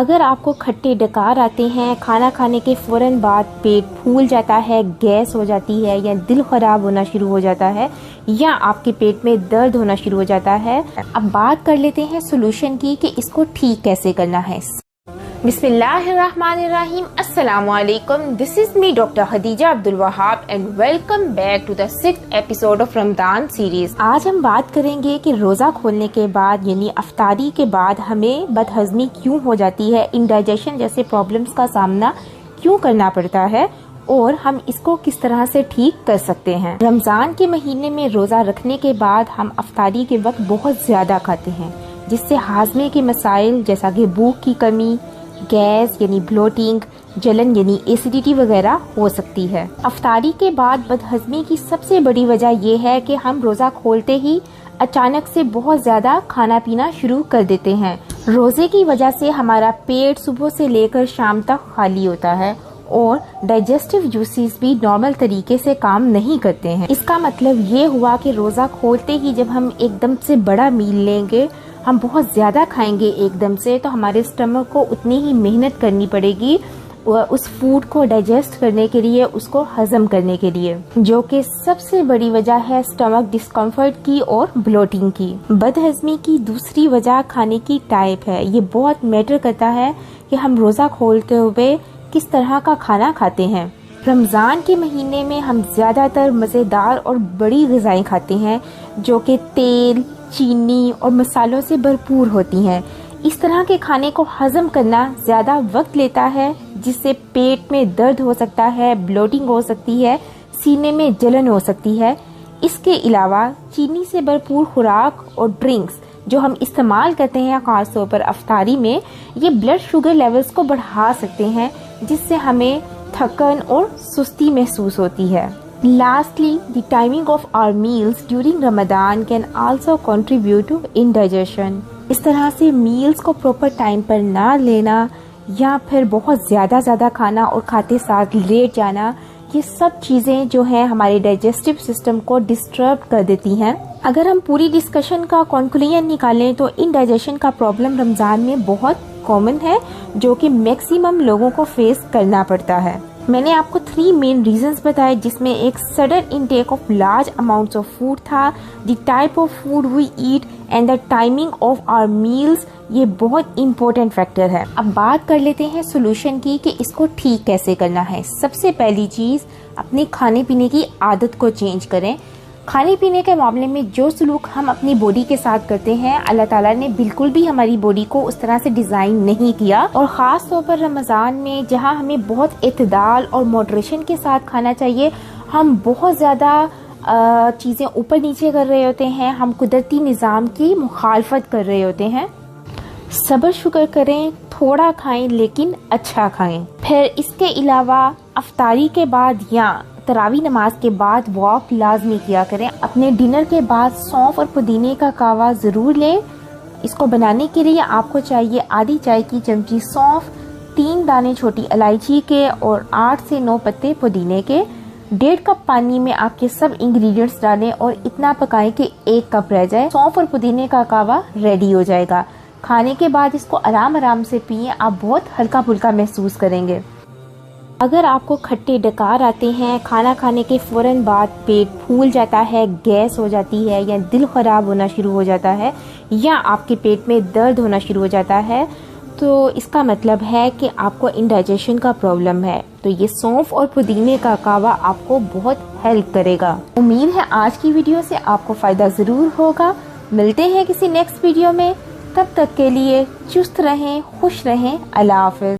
अगर आपको खट्टे डकार आते हैं, खाना खाने के फ़ौरन बाद पेट फूल जाता है, गैस हो जाती है या दिल ख़राब होना शुरू हो जाता है या आपके पेट में दर्द होना शुरू हो जाता है, अब बात कर लेते हैं सोल्यूशन की कि इसको ठीक कैसे करना है। बिस्मिल्लाहिर्रहमानिर्रहीम, अस्सलामु अलैकुम। This is me doctor Khadija Abdul Wahab and welcome back to the 6th episode of Ramzan series. आज हम बात करेंगे कि रोज़ा खोलने के बाद यानी अफ्तारी के बाद हमें बदहजमी क्यों हो जाती है, इंडाइजेशन जैसे प्रॉब्लम्स का सामना क्यों करना पड़ता है और हम इसको किस तरह से ठीक कर सकते हैं। रमजान के महीने में रोज़ा रखने के बाद हम अफ्तारी के वक्त बहुत ज़्यादा खाते हैं, जिससे हाजमे के मसाइल जैसा कि भूख की कमी, गैस यानी ब्लोटिंग, जलन यानी एसिडिटी वगैरह हो सकती है। अफ्तारी के बाद बदहजमी की सबसे बड़ी वजह यह है कि हम रोज़ा खोलते ही अचानक से बहुत ज़्यादा खाना पीना शुरू कर देते हैं। रोज़े की वजह से हमारा पेट सुबह से लेकर शाम तक खाली होता है और डाइजेस्टिव जूसेस भी नॉर्मल तरीके से काम नहीं करते हैं। इसका मतलब ये हुआ कि रोज़ा खोलते ही जब हम एकदम से बड़ा मील लेंगे, हम बहुत ज़्यादा खाएंगे एकदम से, तो हमारे स्टमक को उतनी ही मेहनत करनी पड़ेगी उस फूड को डाइजेस्ट करने के लिए, उसको हजम करने के लिए, जो कि सबसे बड़ी वजह है स्टमक डिस्कम्फर्ट की और ब्लोटिंग की। बदहजमी की दूसरी वजह खाने की टाइप है। ये बहुत मैटर करता है कि हम रोज़ा खोलते हुए किस तरह का खाना खाते हैं। रमज़ान के महीने में हम ज़्यादातर मज़ेदार और बड़ी ग़िज़ाएं खाते हैं जो कि तेल, चीनी और मसालों से भरपूर होती हैं। इस तरह के खाने को हजम करना ज़्यादा वक्त लेता है, जिससे पेट में दर्द हो सकता है, ब्लोटिंग हो सकती है, सीने में जलन हो सकती है। इसके अलावा चीनी से भरपूर खुराक और ड्रिंक्स जो हम इस्तेमाल करते हैं ख़ासतौर पर अफ्तारी में, ये ब्लड शुगर लेवल्स को बढ़ा सकते हैं, जिससे हमें थकन और सुस्ती महसूस होती है। Lastly, the timing of our meals during Ramadan can also contribute to indigestion. इस तरह से मील्स को प्रॉपर टाइम पर ना लेना या फिर बहुत ज़्यादा खाना और खाते साथ लेट जाना, ये सब चीज़ें जो हैं हमारे डाइजेस्टिव सिस्टम को डिस्टर्ब कर देती हैं। अगर हम पूरी डिस्कशन का कंक्लूजन निकालें तो इंडाइजेशन का प्रॉब्लम रमज़ान में बहुत कॉमन है, जो कि मैक्सिमम लोगों को फेस करना पड़ता है। मैंने आपको 3 मेन रीजंस बताए, जिसमें एक sudden intake of large amounts of food था, the type of food we eat and the timing of our meals. ये बहुत इम्पोर्टेंट फैक्टर है। अब बात कर लेते हैं सोल्यूशन की कि इसको ठीक कैसे करना है। सबसे पहली चीज़, अपने खाने पीने की आदत को चेंज करें। खाने पीने के मामले में जो सलूक हम अपनी बॉडी के साथ करते हैं, अल्लाह ताला ने बिल्कुल भी हमारी बॉडी को उस तरह से डिज़ाइन नहीं किया। और ख़ास तौर पर रमज़ान में जहां हमें बहुत इत्तेदाल और मॉडरेशन के साथ खाना चाहिए, हम बहुत ज़्यादा चीज़ें ऊपर नीचे कर रहे होते हैं, हम कुदरती निज़ाम की मुखालफत कर रहे होते हैं। सब्र शुक्र करें, थोड़ा खाएं लेकिन अच्छा खाएं। फिर इसके अलावा अफ्तारी के बाद या तरावी नमाज के बाद वॉक लाजमी किया करें। अपने डिनर के बाद सौंफ और पुदीने का कावा ज़रूर लें। इसको बनाने के लिए आपको चाहिए आधी चाय की चमची सौंफ, 3 दाने छोटी इलायची के और 8 से 9 पत्ते पुदीने के। 1.5 कप पानी में आपके सब इंग्रेडिएंट्स डालें और इतना पकाएं कि 1 कप रह जाए। सौंफ और पुदीने का कावा रेडी हो जाएगा। खाने के बाद इसको आराम से पिएं, आप बहुत हल्का फुल्का महसूस करेंगे। अगर आपको खट्टे डकार आते हैं, खाना खाने के फ़ौरन बाद पेट फूल जाता है, गैस हो जाती है या दिल ख़राब होना शुरू हो जाता है या आपके पेट में दर्द होना शुरू हो जाता है, तो इसका मतलब है कि आपको इंडाइजेशन का प्रॉब्लम है। तो ये सौंफ और पुदीने का कावा आपको बहुत हेल्प करेगा। उम्मीद है आज की वीडियो से आपको फ़ायदा ज़रूर होगा। मिलते हैं किसी नेक्स्ट वीडियो में, तब तक के लिए चुस्त रहें, खुश रहें। अल्लाह हाफ़िज़।